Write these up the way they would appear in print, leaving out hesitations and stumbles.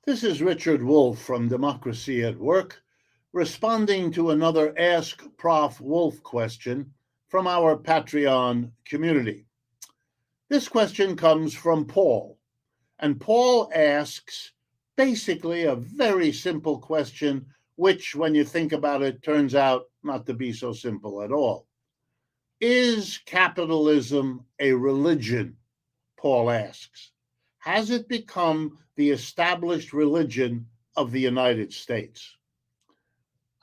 This is Richard Wolff from Democracy at Work, responding to another Ask Prof. Wolff question from our Patreon community. This question comes from Paul, and Paul asks basically a very simple question, which, when you think about it, turns out not to be so simple at all. Is capitalism a religion? Paul asks. Has it become the established religion of the United States?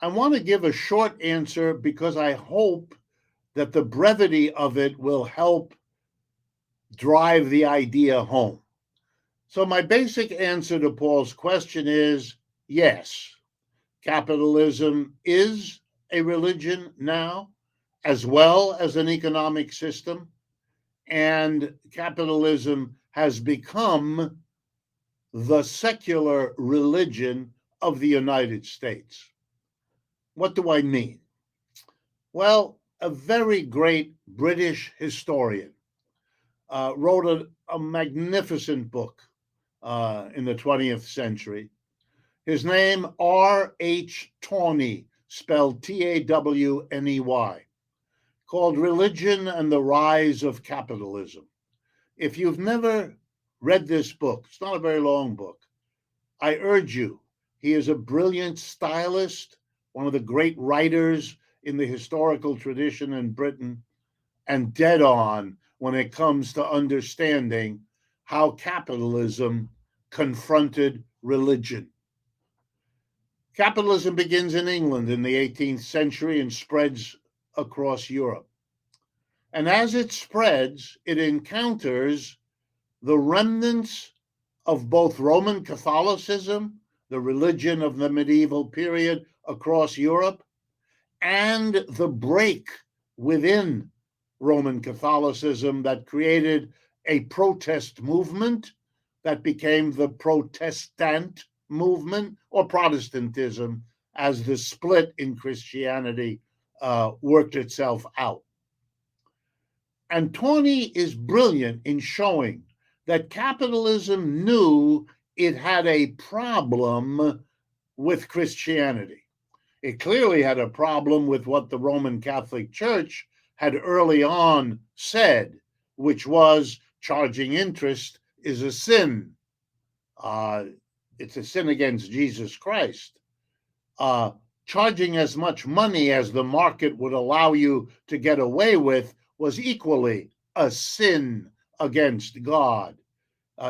I want to give a short answer because I hope that the brevity of it will help drive the idea home. So, my basic answer to Paul's question is yes, capitalism is a religion now, as well as an economic system, and capitalism has become the secular religion of the United States. What do I mean? Well, a very great British historian wrote a magnificent book in the 20th century. His name, R.H. Tawney, spelled Tawney, called Religion and the Rise of Capitalism. If you've never read this book, it's not a very long book, I urge you. He is a brilliant stylist, one of the great writers in the historical tradition in Britain, and dead on when it comes to understanding how capitalism confronted religion. Capitalism begins in England in the 18th century and spreads across Europe. And as it spreads, it encounters the remnants of both Roman Catholicism, the religion of the medieval period across Europe, and the break within Roman Catholicism that created a protest movement that became the Protestant movement, or Protestantism, as the split in Christianity worked itself out. And Tawney is brilliant in showing that capitalism knew it had a problem with Christianity. It clearly had a problem with what the Roman Catholic Church had early on said, which was charging interest is a sin. It's a sin against Jesus Christ. Charging as much money as the market would allow you to get away with was equally a sin against God.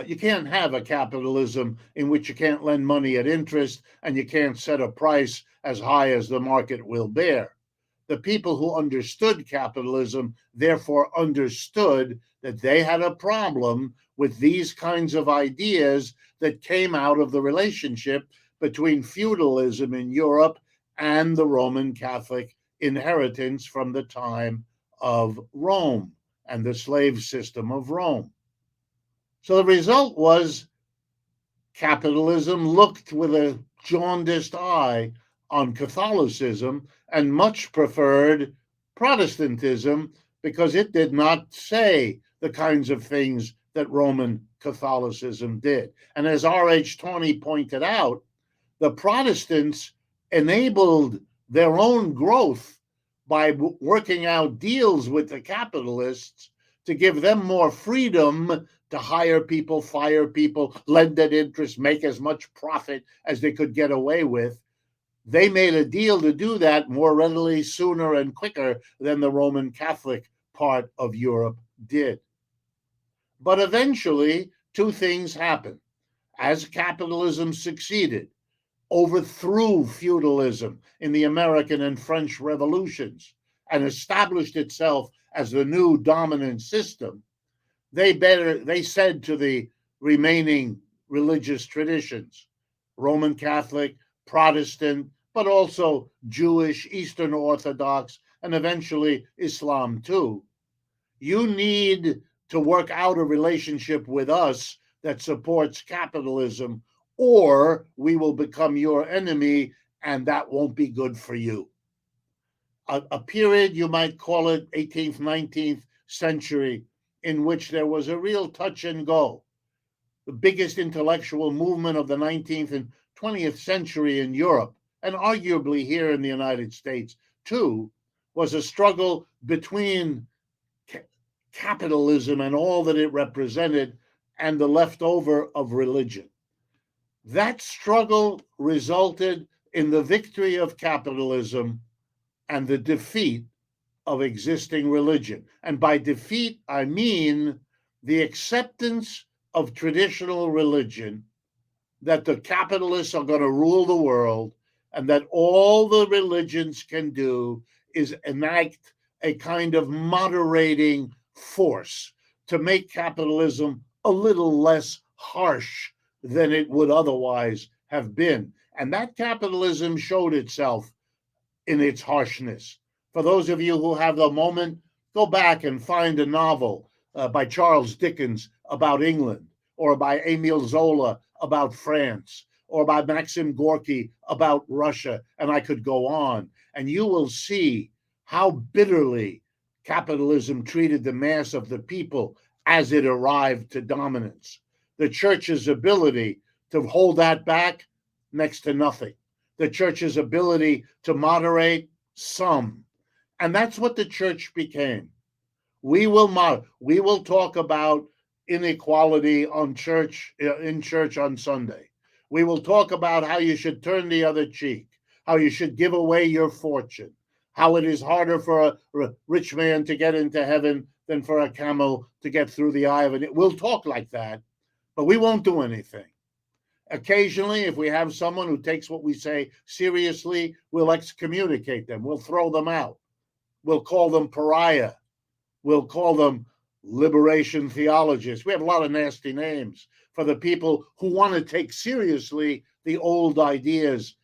You can't have a capitalism in which you can't lend money at interest and you can't set a price as high as the market will bear. The people who understood capitalism therefore understood that they had a problem with these kinds of ideas that came out of the relationship between feudalism in Europe and the Roman Catholic inheritance from the time of Rome and the slave system of Rome. So the result was capitalism looked with a jaundiced eye on Catholicism and much preferred Protestantism because it did not say the kinds of things that Roman Catholicism did. And as R.H. Tawney pointed out, the Protestants enabled their own growth by working out deals with the capitalists to give them more freedom to hire people, fire people, lend at interest, make as much profit as they could get away with. They made a deal to do that more readily, sooner, and quicker than the Roman Catholic part of Europe did. But eventually, two things happened. As capitalism succeeded, overthrew feudalism in the American and French revolutions, and established itself as the new dominant system, they said to the remaining religious traditions, Roman Catholic, Protestant, but also Jewish, Eastern Orthodox, and eventually Islam too, you need to work out a relationship with us that supports capitalism, or we will become your enemy, and that won't be good for you. A period, you might call it 18th, 19th century, in which there was a real touch and go. the biggest intellectual movement of the 19th and 20th century in Europe, and arguably here in the United States too, was a struggle between capitalism and all that it represented and the leftover of religion. That struggle resulted in the victory of capitalism and the defeat of existing religion. And by defeat, I mean the acceptance of traditional religion, that the capitalists are going to rule the world, and that all the religions can do is enact a kind of moderating force to make capitalism a little less harsh than it would otherwise have been. And that capitalism showed itself in its harshness. For those of you who have the moment, go back and find a novel by Charles Dickens about England, or by Émile Zola about France, or by Maxim Gorky about Russia, and I could go on. And you will see how bitterly capitalism treated the mass of the people as it arrived to dominance. The church's ability to hold that back, next to nothing. The church's ability to moderate, some. And that's what the church became. We will talk about inequality on church in church on Sunday. We will talk about how you should turn the other cheek, how you should give away your fortune, how it is harder for a rich man to get into heaven than for a camel to get through the eye of it. We'll talk like that, but we won't do anything. Occasionally, if we have someone who takes what we say seriously, we'll excommunicate them. We'll throw them out. We'll call them pariah. We'll call them liberation theologists. We have a lot of nasty names for the people who want to take seriously the old ideas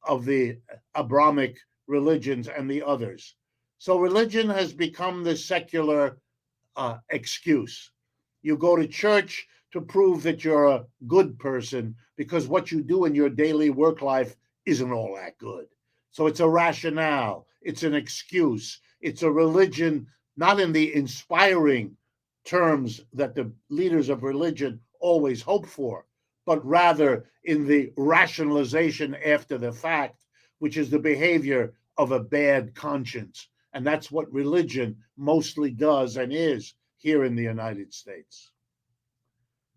of the Abrahamic religions and the others. So religion has become the secular excuse. You go to church to prove that you're a good person because what you do in your daily work life isn't all that good. So it's a rationale, it's an excuse, it's a religion, not in the inspiring terms that the leaders of religion always hope for, but rather in the rationalization after the fact, which is the behavior of a bad conscience. And that's what religion mostly does and is here in the United States.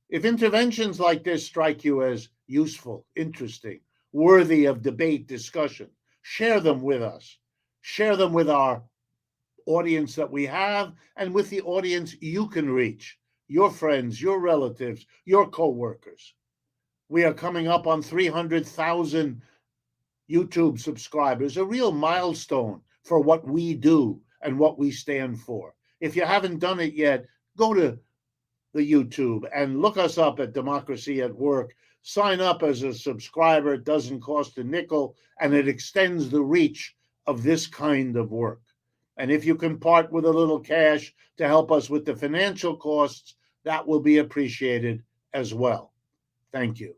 If interventions like this strike you as useful, interesting, worthy of debate, discussion, share them with us. Share them with our audience that we have and with the audience you can reach, your friends, your relatives, your co-workers. We are coming up on 300,000 YouTube subscribers, a real milestone for what we do and what we stand for. If you haven't done it yet, go to the YouTube and look us up at Democracy at Work. Sign up as a subscriber. It doesn't cost a nickel, and it extends the reach of this kind of work. And if you can part with a little cash to help us with the financial costs, that will be appreciated as well. Thank you.